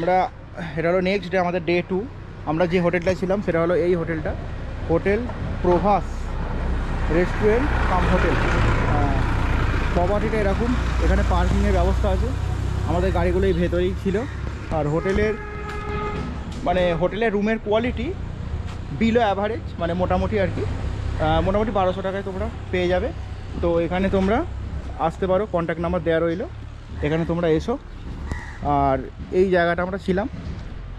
আমরা এটা হলো নেক্সট ডে, আমাদের ডে 2। আমরা যে হোটেলটা ছিলাম সেটা হলো এই হোটেলটা, hotel Prabhas restaurant cum hotel. প্রপার্টিটা এরকম, এখানে পার্কিংয়ের ব্যবস্থা আছে, আমাদের গাড়িগুলো এই ভেতরেই ছিল। আর হোটেলের রুমের কোয়ালিটি বিলো অ্যাভারেজ, মানে মোটামুটি আর কি, মোটামুটি 1200 টাকায় তোমরা পেয়ে যাবে। তো এখানে তোমরা আসতে পারো, কন্ট্যাক্ট নাম্বার দেওয়া রইলো, এখানে তোমরা এসো। আর এই জায়গাটা আমরা ছিলাম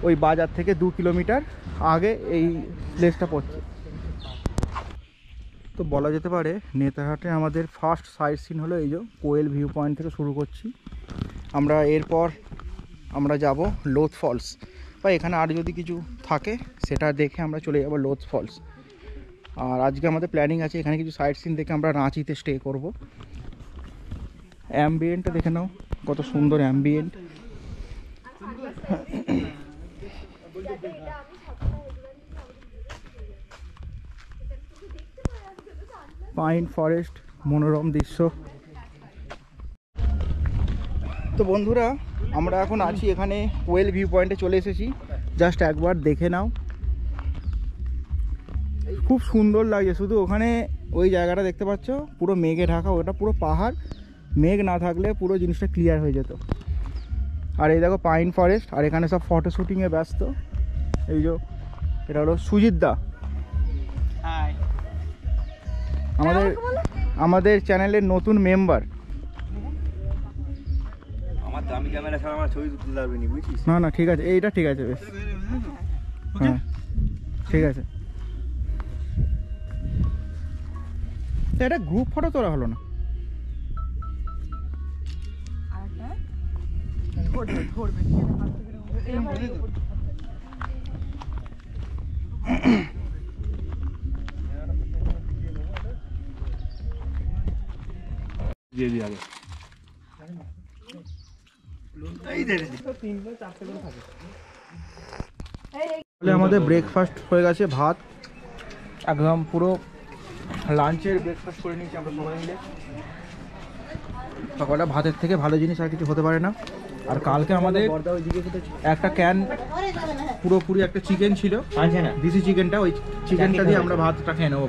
ওই বাজার থেকে 2 কিলোমিটার আগে এই প্লেসটা পড়ছে। তো বলা যেতে পারে নেতারহাটে আমাদের ফার্স্ট সাইট সিন হলো এই যে কোয়েল ভিউ পয়েন্ট থেকে শুরু করছি আমরা। এরপর আমরা যাব লোথ ফলস, বা এখানে আর যদি কিছু থাকে সেটা দেখে আমরা চলে যাব লোথ ফলস। আর আজকে আমাদের প্ল্যানিং আছে এখানে কিছু সাইট সিন দেখে আমরা রাঁচিতে স্টে করব। অ্যাম্বিয়েন্টটা দেখে নাও, কত সুন্দর অ্যাম্বিয়েন্ট। পাইন ফরেস্ট, মনোরম দৃশ্য। তো বন্ধুরা আমরা এখন আছি এখানে কোয়েল ভিউ পয়েন্টে চলে এসেছি, জাস্ট একবার দেখে নাও, খুব সুন্দর লাগে। শুধু ওখানে ওই জায়গাটা দেখতে পাচ্ছ পুরো মেঘে ঢাকা, ওটা পুরো পাহাড়, মেঘ না থাকলে পুরো জিনিসটা ক্লিয়ার হয়ে যেত। আর এই দেখো পাইন ফরেস্ট, আর এখানে সব ফটো শ্যুটিংয়ে ব্যস্ত। এই যে এটা হলো সুজিত দা, আমাদের চ্যানেলের নতুন মেম্বার। না না ঠিক আছে, এইটা ঠিক আছে, বেশ, হ্যাঁ ঠিক আছে। এটা গ্রুপ ফটো তোলা হলো না? আমাদের ব্রেকফাস্ট হয়ে গেছে, ভাত একদম পুরো লাঞ্চের ব্রেকফাস্ট করে নিয়েছি আমরা সবাই মিলে। সকালটা ভাতের থেকে ভালো জিনিস আর কিছু হতে পারে না। আর কালকে আমাদের একটা ক্যান পুরোপুরি একটা চিকেন ছিল, দেশি চিকেনটা, ওই চিকেনটা দিয়ে আমরা ভাতটা খেয়ে নেবো।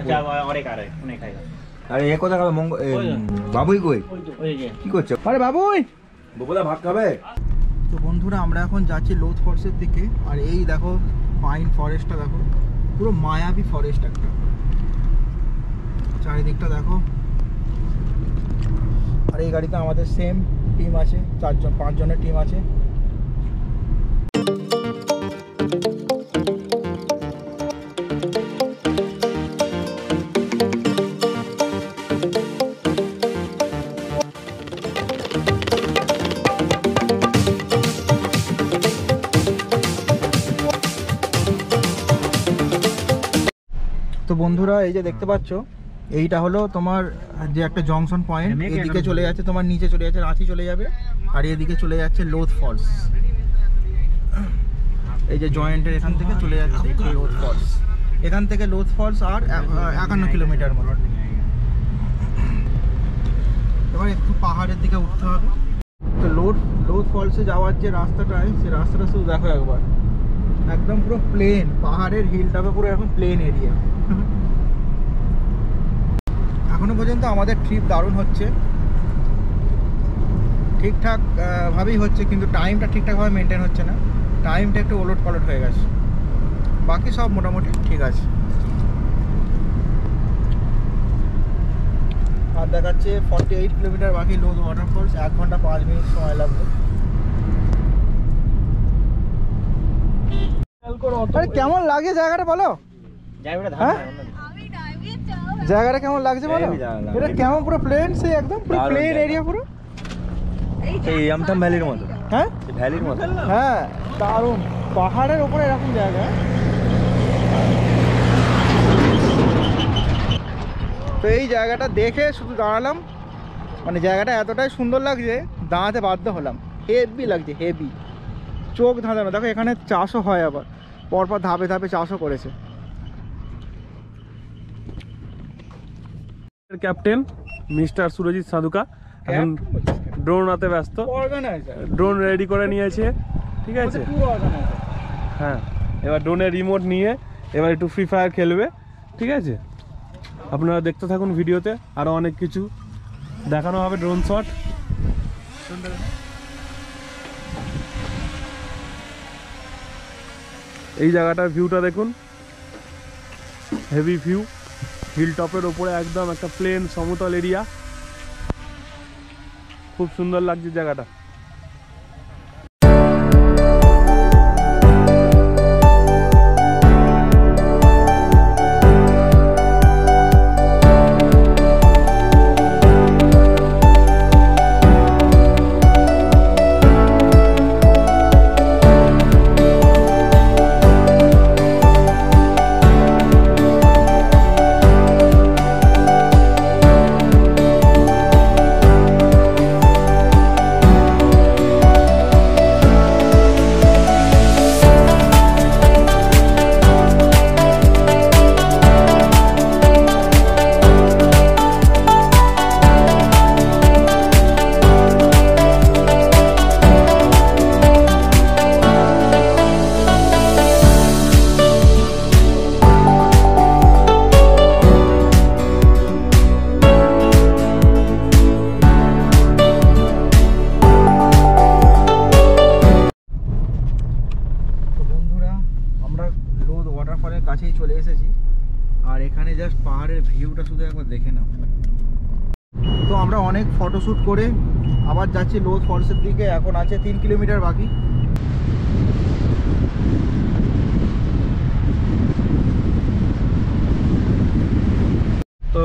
আরে এ কথা খাবে বাবুই কই কি করছো? আরে বাবুই বকুলা ভাত খাবে? তো বন্ধুরা আমরা এখন যাচ্ছি লোথ ফলসের দিকে। আর এই দেখো পাইন ফরেস্টটা দেখো, পুরো মায়াবী ফরেস্ট একটা, চারিদিকটা দেখো। আর এই গাড়িতে আমাদের সেম টিম আছে, 5 জনের টিম আছে। তো বন্ধুরা এই যে দেখতে পাচ্ছ, এইটা হলো তোমার যে একটা জংশন পয়েন্ট, এদিকে চলে যাচ্ছে তোমার, নিচে চলে যাচ্ছে রাঁচি চলে যাবে, আর এদিকে চলে যাচ্ছে লোথ ফলস। এই যে জয়েন্টের এখান থেকে চলে যাচ্ছে লোথ ফলস, এখান থেকে লোথ ফলস আর 51 কিলোমিটার মতো। এবার একটু পাহাড়ের দিকে উঠতে হবে। তো লোথ ফলসে যাওয়ার যে রাস্তাটায়, সেই রাস্তাটা শুধু দেখো একবার, একদম পুরো প্লেন, পাহাড়ের হিলটাকে পুরো এখন প্লেন এরিয়া। এখনো পর্যন্ত আমাদের ট্রিপ দারুণ হচ্ছে, ঠিকঠাক ভাবেই হচ্ছে, কিন্তু টাইমটা ঠিকঠাকভাবে মেনটেন হচ্ছে না, টাইমটা একটু ওলট পালট হয়ে গেছে, বাকি সব মোটামুটি ঠিক আছে। আর দেখাচ্ছে 48 কিলোমিটার বাকি লোথ ওয়াটারফলস, 1 ঘন্টা 5 মিনিট সময় লাগবে। আরে কেমন লাগে জায়গাটা বলো? জায়গাটা কেমন লাগছে বলো? এটা কেমন পুরো প্লেন, সেই একদম পুরো প্লেন এরিয়া পুরো, এই আমথাম ভ্যালির মতো। হ্যাঁ ভ্যালির মতো, হ্যাঁ দারুণ, পাহাড়ের উপরে এরকম জায়গা। তো এই জায়গাটা দেখে শুধু দাঁড়ালাম, মানে জায়গাটা এতটাই সুন্দর লাগছে দাঁড়াতে বাধ্য হলাম, হেভি লাগছে, হেভি, চোখ ধাঁধানো। দেখো এখানে চাষও হয়, আবার পরপর ধাপে ধাপে চাষও করেছে। ক্যাপ্টেন মিস্টার সুরজিৎ সাধুকা এখন ড্রোন হাতে ব্যস্ত, ড্রোন রেডি করে নিয়েছে, ঠিক আছে? পুরো অর্গানাইজ। হ্যাঁ, এবার ড্রোনের রিমোট নিয়ে এবার একটু ফ্রি ফায়ার খেলবে, ঠিক আছে? আপনারা দেখতে থাকুন ভিডিওতে, আরও অনেক কিছু দেখানো হবে ড্রোন শট। এই জায়গাটার ভিউটা দেখুন, হেভি ভিউ, হিল টপের ওপরে একদম একটা প্লেন সমতল এরিয়া, খুব সুন্দর লাগছে জায়গাটা। কাছেই চলে এসেছি, আর এখানে জাস্ট পাহাড়ের ভিউটা শুধু একবার দেখে নাও। তো আমরা অনেক ফটোশ্যুট করে আবার যাচ্ছি লোধ ফলসের দিকে। এখন আছে 3 কিলোমিটার বাকি। তো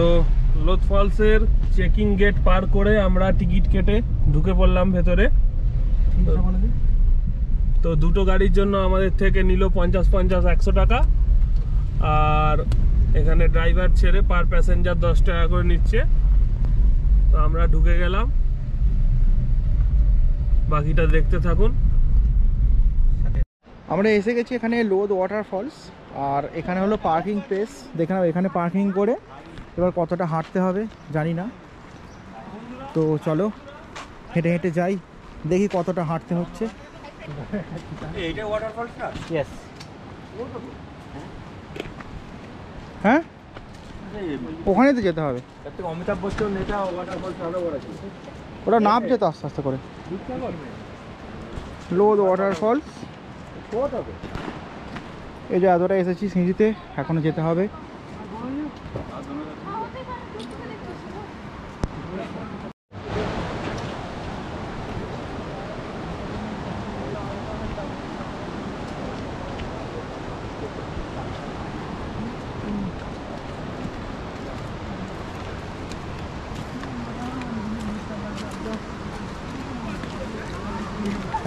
লোধ ফলসের চেকিং গেট পার করে আমরা টিকিট কেটে ঢুকে পড়লাম ভেতরে। তো দুটো গাড়ির জন্য আমাদের থেকে নিল 50-50-100 টাকা, আর এখানে ড্রাইভার ছেড়ে পার প্যাসেঞ্জার 10 টাকা করে নিচ্ছে। তো আমরা ঢুকে গেলাম, বাকিটা দেখতে থাকুন। আমরা এসে গেছি এখানে লোধ ওয়াটারফলস, আর এখানে হলো পার্কিং প্লেস। দেখে নাও, এখানে পার্কিং করে এবার কতটা হাঁটতে হবে জানি না। তো চলো হেঁটে হেঁটে যাই, দেখি কতটা হাঁটতে হচ্ছে। এইটা ওয়াটারফলটা? ইয়েস। হ্যাঁ, ওখানে তো যেতে হবে। অমিতাভ বচ্চন এটা ওয়াটারফলস আরো বড় ছিল। ওটা নাপ যেত আস্তে আস্তে করে। লোধ ওয়াটারফলস, এই যে এতটা এসেছি সিঁড়িতে, এখনো যেতে হবে।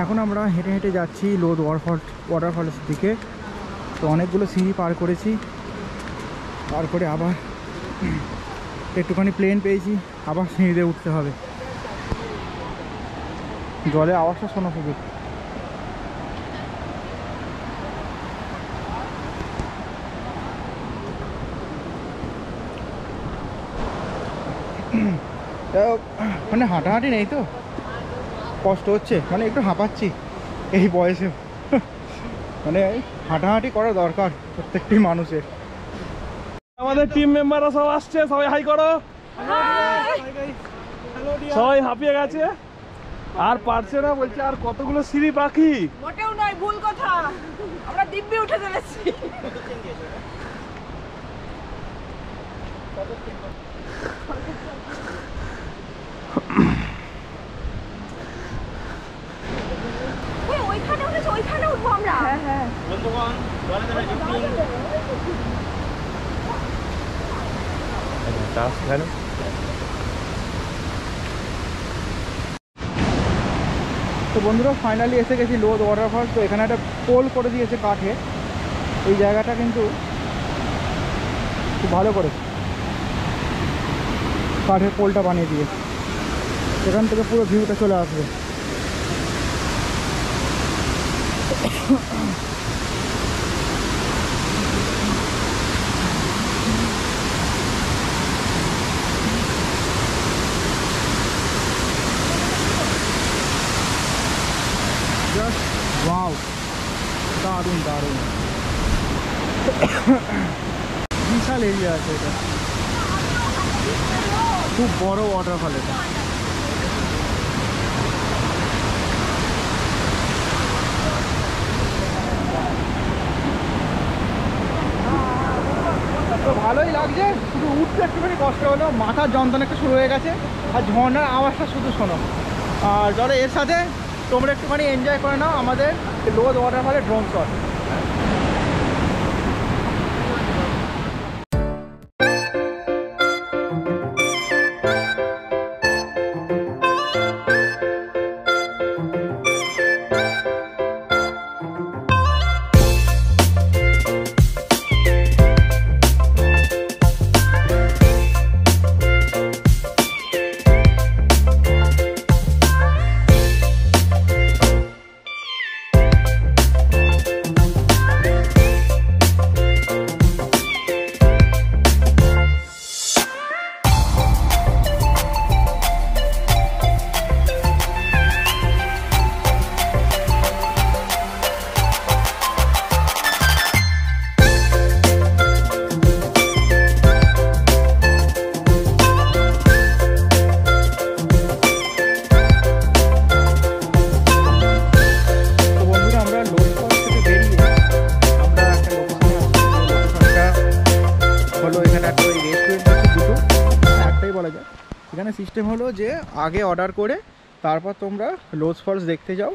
এখন আমরা হেঁটে হেঁটে যাচ্ছি লোধ ওয়াটারফলসের দিকে। তো অনেকগুলো সিঁড়ি পার করেছি, পার করে আবার একটুখানি প্লেন পেয়েছি, আবার সিঁড়িতে উঠতে হবে। জলে আওয়াজটা শোনা শুধু। মানে হাঁটাহাঁটি নেই তো, কষ্ট হচ্ছে, মানে একটু হাঁপাচ্ছি এই বয়সে। মানে হাঁটাহাঁটি করা দরকার প্রত্যেকটি মানুষের। আমাদের টিম মেম্বাররা সব আসছে, সবাই হাই করো। সবাই হাঁপিয়ে গেছে, আর পারছে না, বলছে আর কতগুলো সিঁড়ি বাকি। মোটেও নয়, ভুল কথা, আমরা দিব্যি উঠে চলেছি। ওইখানে উঠেছে, ওইখানে উঠবো আমরা। হ্যাঁ হ্যাঁ, তো বন্ধুরা ফাইনালি এসে গেছি লোধ ওয়াটারফলস। তো এখানে একটা পোল করে দিয়েছে কাঠে, এই জায়গাটা কিন্তু খুব ভালো করেছে, কাঠের পোলটা বানিয়ে দিয়ে এখান থেকে পুরো ভিউটা চলে আসবে। Just wow. দারুণ দারুণ। বিশাল এরিয়া আছে এটা, খুব বড় ওয়াটারফল এটা। তো ভালোই লাগছে, শুধু উঠতে একটুখানি কষ্ট হলো, মাথার যন্ত্রণা একটু শুরু হয়ে গেছে, আর ঝর্ণার আওয়াজটা শুধু শোনো। আর চলো এর সাথে তোমরা একটুখানি এনজয় করে নাও আমাদের লোদ ওয়াটারফলের ড্রোন শট। এখানে সিস্টেম হলো যে আগে অর্ডার করে তারপর তোমরা লোদ ফলস দেখতে যাও,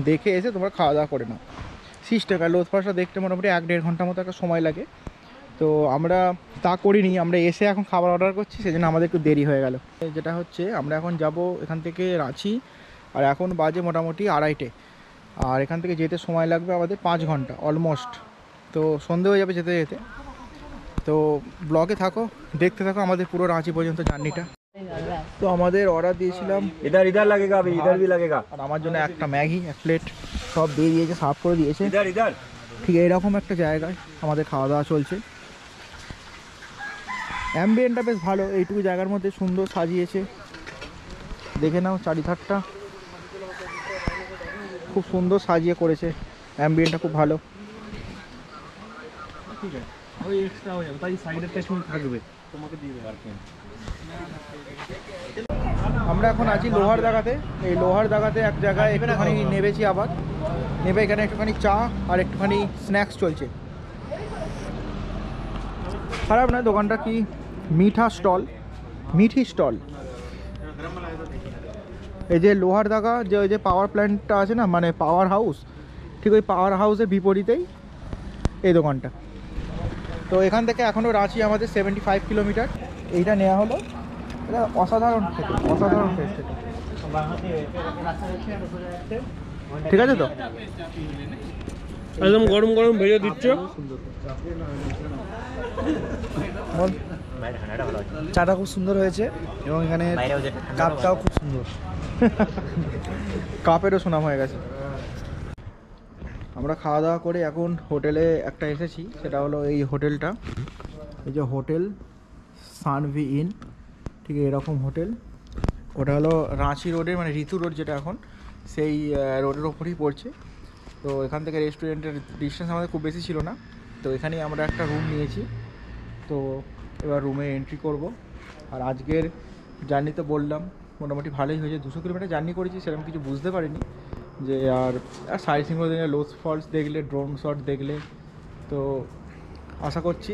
দেখে এসে তোমরা খাওয়া দাওয়া করে নাও সিস্টেম। আর লোদ ফলসটা দেখতে মোটামুটি 1-1.5 ঘন্টা মতো একটা সময় লাগে। তো আমরা তা করিনি, আমরা এসে এখন খাবার অর্ডার করছি, সেজন্য আমাদের একটু দেরি হয়ে গেল। যেটা হচ্ছে আমরা এখন যাব এখান থেকে রাঁচি, আর এখন বাজে মোটামুটি 2:30, আর এখান থেকে যেতে সময় লাগবে আমাদের 5 ঘন্টা অলমোস্ট। তো সন্ধে হয়ে যাবে যেতে যেতে। তো ব্লগে থাকো, দেখতে থাকো আমাদের পুরো রাঁচি পর্যন্ত জার্নিটা। তো আমাদের অর্ডার দিয়েছিলাম, इधर इधर लगेगा अभी, इधर भी लगेगा। আর আমার জন্য একটা ম্যাগি, 1 প্লেট সব দিয়ে দিয়েছে, সার্ভ করে দিয়েছে। इधर इधर ঠিক এইরকম একটা জায়গায় আমাদের খাওয়া দাওয়া চলছে। অ্যাম্বিয়েন্টটা বেশ ভালো, এইটুকু জায়গার মধ্যে সুন্দর সাজিয়েছে, দেখে নাও চারিধারটা খুব সুন্দর সাজিয়ে করেছে, অ্যাম্বিয়েন্টটা খুব ভালো। ঠিক আছে, ওই এক্সট্রা হয়ে যাবে, তাই সাইডের টেস্টমেন্ট থাকবে, তোমাকে দিয়ে দেবে আর কি। আমরা এখন আছি লোহার দাগাতে। এই লোহার দাগাতে এক জায়গায় একটুখানি নেবেছি, আবার নেবে এখানে একটুখানি চা আর একটুখানি স্ন্যাক্স চলছে। খারাপ নয় দোকানটা, কি মিঠা স্টল, মিঠি স্টল। এই যে লোহার দাগা যে ওই যে পাওয়ার প্ল্যান্টটা আছে না, মানে পাওয়ার হাউস, ঠিক ওই পাওয়ার হাউসের বিপরীতেই এই দোকানটা। তো এখান থেকে এখনও রাঁচি আমাদের 75 কিলোমিটার। এইটা নেওয়া হলো, এটা অসাধারণ খেতে, অসাধারণ টেস্ট এটা। ঠিক আছে তো, একদম গরম গরম ভেজে দিচ্ছ। বল। চাটা খুব সুন্দর হয়েছে এবং এখানে কাপটাও খুব সুন্দর, কাপেরও সুনাম হয়ে গেছে। আমরা খাওয়া দাওয়া করে এখন হোটেলে একটা এসেছি, সেটা হলো এই হোটেলটা, এই যে হোটেল সানভি ইন, ঠিক এরকম হোটেল। ওটা হলো রাঁচি রোডের, মানে ঋতু রোড যেটা এখন, সেই রোডের ওপরেই পড়ছে। তো এখান থেকে রেস্টুরেন্টের ডিস্টেন্স আমাদের খুব বেশি ছিল না, তো এখানেই আমরা একটা রুম নিয়েছি। তো এবার রুমে এন্ট্রি করব। আর আজকের জার্নি তো বললাম মোটামুটি ভালোই হয়েছে, 200 কিলোমিটার জার্নি করেছি, সেরকম কিছু বুঝতে পারিনি যে। আর সাইড সিন দেখলে, লোদ ফলস দেখলে, ড্রোন শট দেখলে, তো আশা করছি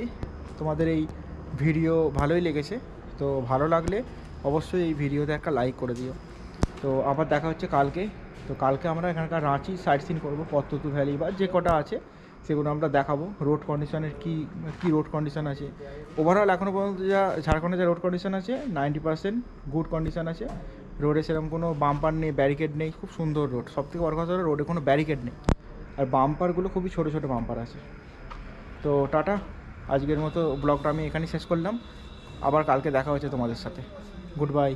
তোমাদের এই ভিডিও ভালোই লেগেছে। তো ভালো লাগলে অবশ্যই এই ভিডিওতে একটা লাইক করে দিও। তো আবার দেখা হচ্ছে কালকে। তো কালকে আমরা এখানকার রাঁচি সাইড সিন করবো, পদ্মতু ভ্যালি বা যে কটা আছে সেগুলো আমরা দেখাবো। রোড কন্ডিশনের কী রোড কন্ডিশন আছে, ওভারঅল এখনও পর্যন্ত যা ঝাড়খণ্ডে যা রোড কন্ডিশন আছে 90% গুড কন্ডিশন আছে। রোডে সেরকম কোনো বাম্পার নেই, ব্যারিকেড নেই, খুব সুন্দর রোড। সবথেকে বড় কথা হলো রোডে কোনো ব্যারিকেড নেই, আর বাম্পারগুলো খুবই ছোটো ছোটো বাম্পার আছে। তো টাটা, আজকের মতো ব্লগটা আমি এখানেই শেষ করলাম। আবার কালকে দেখা হচ্ছে তোমাদের সাথে। Good bye.